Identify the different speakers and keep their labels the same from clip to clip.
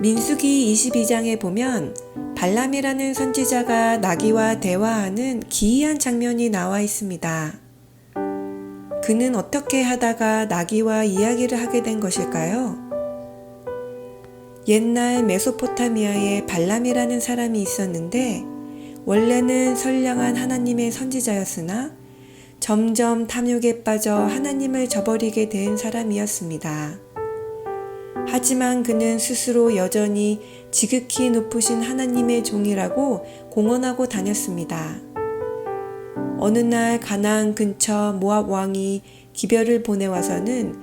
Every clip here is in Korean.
Speaker 1: 민수기 22장에 보면 발람이라는 선지자가 나귀와 대화하는 기이한 장면이 나와 있습니다. 그는 어떻게 하다가 나귀와 이야기를 하게 된 것일까요? 옛날 메소포타미아에 발람이라는 사람이 있었는데 원래는 선량한 하나님의 선지자였으나 점점 탐욕에 빠져 하나님을 저버리게 된 사람이었습니다. 하지만 그는 스스로 여전히 지극히 높으신 하나님의 종이라고 공언하고 다녔습니다. 어느 날 가나안 근처 모압 왕이 기별을 보내와서는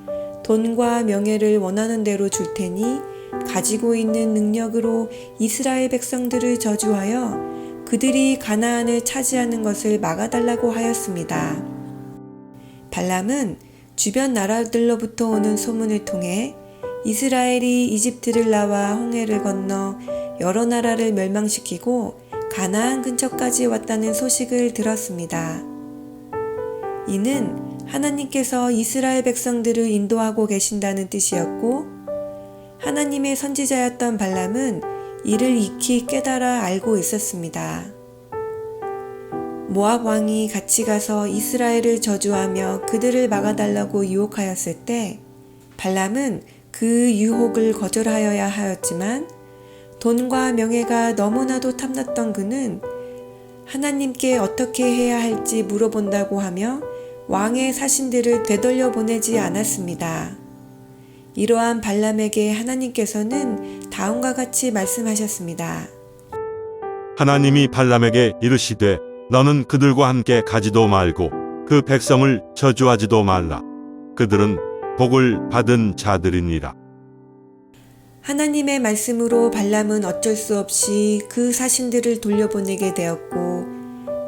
Speaker 1: 돈과 명예를 원하는 대로 줄 테니 가지고 있는 능력으로 이스라엘 백성들을 저주하여 그들이 가나안을 차지하는 것을 막아달라고 하였습니다. 발람은 주변 나라들로부터 오는 소문을 통해 이스라엘이 이집트를 나와 홍해를 건너 여러 나라를 멸망시키고 가나안 근처까지 왔다는 소식을 들었습니다. 이는 하나님께서 이스라엘 백성들을 인도하고 계신다는 뜻이었고 하나님의 선지자였던 발람은 이를 익히 깨달아 알고 있었습니다. 모압 왕이 같이 가서 이스라엘을 저주하며 그들을 막아달라고 유혹하였을 때 발람은 그 유혹을 거절하여야 하였지만 돈과 명예가 너무나도 탐났던 그는 하나님께 어떻게 해야 할지 물어본다고 하며 왕의 사신들을 되돌려 보내지 않았습니다. 이러한 발람에게 하나님께서는 다음과 같이 말씀하셨습니다.
Speaker 2: 하나님이 발람에게 이르시되 너는 그들과 함께 가지도 말고 그 백성을 저주하지도 말라. 그들은 복을 받은 자들이니라.
Speaker 1: 하나님의 말씀으로 발람은 어쩔 수 없이 그 사신들을 돌려보내게 되었고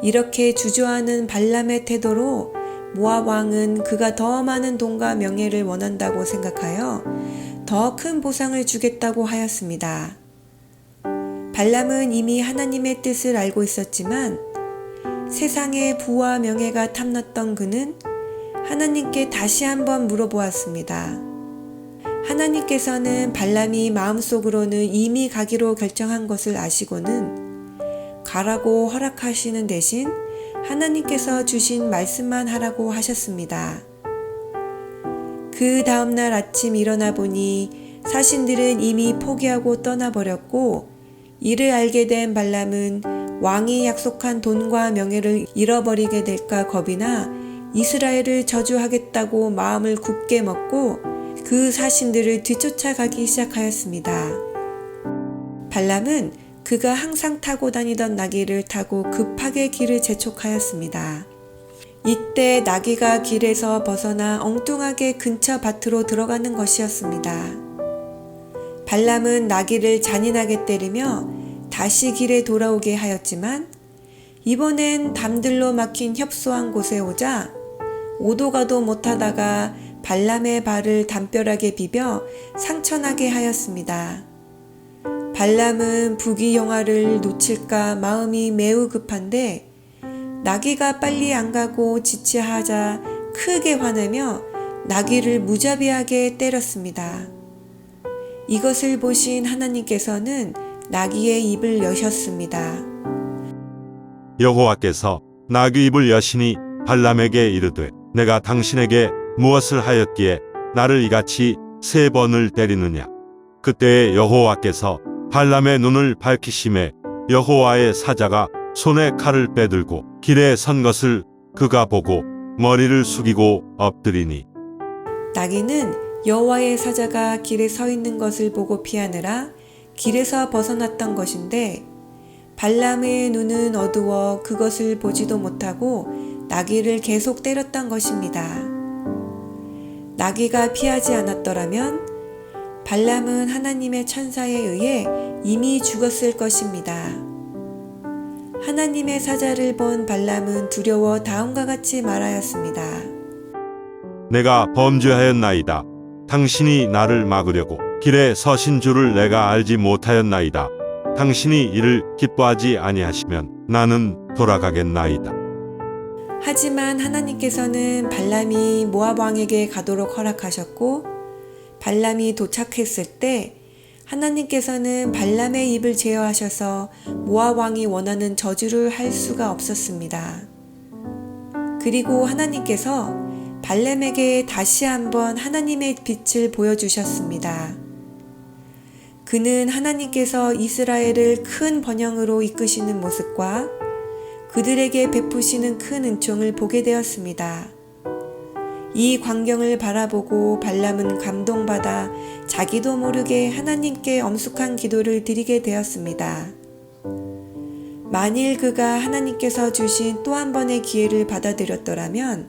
Speaker 1: 이렇게 주저하는 발람의 태도로 모압 왕은 그가 더 많은 돈과 명예를 원한다고 생각하여 더 큰 보상을 주겠다고 하였습니다. 발람은 이미 하나님의 뜻을 알고 있었지만 세상의 부와 명예가 탐났던 그는 하나님께 다시 한번 물어보았습니다. 하나님께서는 발람이 마음속으로는 이미 가기로 결정한 것을 아시고는 가라고 허락하시는 대신 하나님께서 주신 말씀만 하라고 하셨습니다. 그 다음날 아침 일어나 보니 사신들은 이미 포기하고 떠나버렸고 이를 알게 된 발람은 왕이 약속한 돈과 명예를 잃어버리게 될까 겁이 나 이스라엘을 저주하겠다고 마음을 굳게 먹고 그 사신들을 뒤쫓아가기 시작하였습니다. 발람은 그가 항상 타고 다니던 나귀를 타고 급하게 길을 재촉하였습니다. 이때 나귀가 길에서 벗어나 엉뚱하게 근처 밭으로 들어가는 것이었습니다. 발람은 나귀를 잔인하게 때리며 다시 길에 돌아오게 하였지만 이번엔 담들로 막힌 협소한 곳에 오자 오도 가도 못하다가 발람의 발을 담벼락에 비벼 상처나게 하였습니다. 발람은 부귀영화를 놓칠까 마음이 매우 급한데 나귀가 빨리 안 가고 지체하자 크게 화내며 나귀를 무자비하게 때렸습니다. 이것을 보신 하나님께서는 나귀의 입을 여셨습니다.
Speaker 2: 여호와께서 나귀 입을 여시니 발람에게 이르되 내가 당신에게 무엇을 하였기에 나를 이같이 3번을 때리느냐. 그때에 여호와께서 발람의 눈을 밝히심에 여호와의 사자가 손에 칼을 빼들고 길에 선 것을 그가 보고 머리를 숙이고 엎드리니
Speaker 1: 나귀는 여호와의 사자가 길에 서 있는 것을 보고 피하느라 길에서 벗어났던 것인데 발람의 눈은 어두워 그것을 보지도 못하고 나귀를 계속 때렸던 것입니다. 나귀가 피하지 않았더라면 발람은 하나님의 천사에 의해 이미 죽었을 것입니다. 하나님의 사자를 본 발람은 두려워 다음과 같이 말하였습니다.
Speaker 2: 내가 범죄하였나이다. 당신이 나를 막으려고 길에 서신 줄을 내가 알지 못하였나이다. 당신이 이를 기뻐하지 아니하시면 나는 돌아가겠나이다.
Speaker 1: 하지만 하나님께서는 발람이 모압 왕에게 가도록 허락하셨고 발람이 도착했을 때 하나님께서는 발람의 입을 제어하셔서 모압 왕이 원하는 저주를 할 수가 없었습니다. 그리고 하나님께서 발람에게 다시 한번 하나님의 빛을 보여주셨습니다. 그는 하나님께서 이스라엘을 큰 번영으로 이끄시는 모습과 그들에게 베푸시는 큰 은총을 보게 되었습니다. 이 광경을 바라보고 발람은 감동받아 자기도 모르게 하나님께 엄숙한 기도를 드리게 되었습니다. 만일 그가 하나님께서 주신 또 한 번의 기회를 받아들였더라면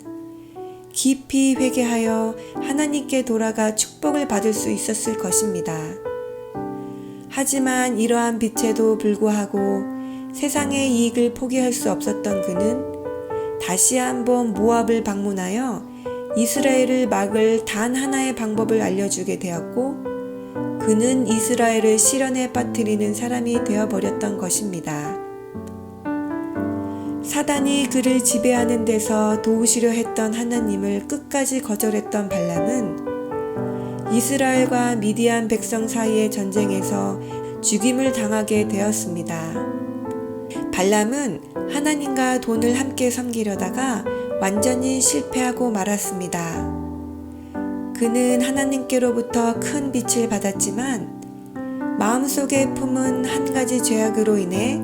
Speaker 1: 깊이 회개하여 하나님께 돌아가 축복을 받을 수 있었을 것입니다. 하지만 이러한 빛에도 불구하고 세상의 이익을 포기할 수 없었던 그는 다시 한번 모압을 방문하여 이스라엘을 막을 단 하나의 방법을 알려주게 되었고 그는 이스라엘을 시련에 빠뜨리는 사람이 되어버렸던 것입니다. 사단이 그를 지배하는 데서 도우시려 했던 하나님을 끝까지 거절했던 발람은 이스라엘과 미디안 백성 사이의 전쟁에서 죽임을 당하게 되었습니다. 발람은 하나님과 돈을 함께 섬기려다가 완전히 실패하고 말았습니다. 그는 하나님께로부터 큰 빛을 받았지만 마음속에 품은 한 가지 죄악으로 인해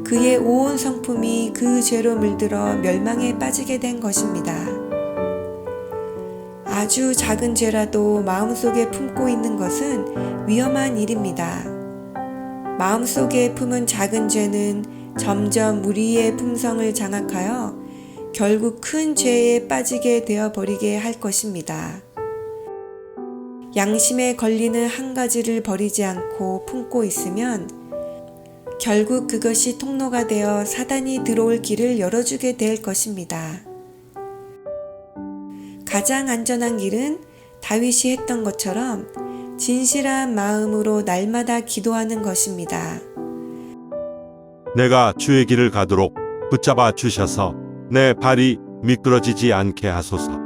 Speaker 1: 그의 온 성품이 그 죄로 물들어 멸망에 빠지게 된 것입니다. 아주 작은 죄라도 마음속에 품고 있는 것은 위험한 일입니다. 마음속에 품은 작은 죄는 점점 우리의 품성을 장악하여 결국 큰 죄에 빠지게 되어버리게 할 것입니다. 양심에 걸리는 한 가지를 버리지 않고 품고 있으면 결국 그것이 통로가 되어 사단이 들어올 길을 열어주게 될 것입니다. 가장 안전한 길은 다윗이 했던 것처럼 진실한 마음으로 날마다 기도하는 것입니다.
Speaker 2: 내가 주의 길을 가도록 붙잡아 주셔서 내 발이 미끄러지지 않게 하소서.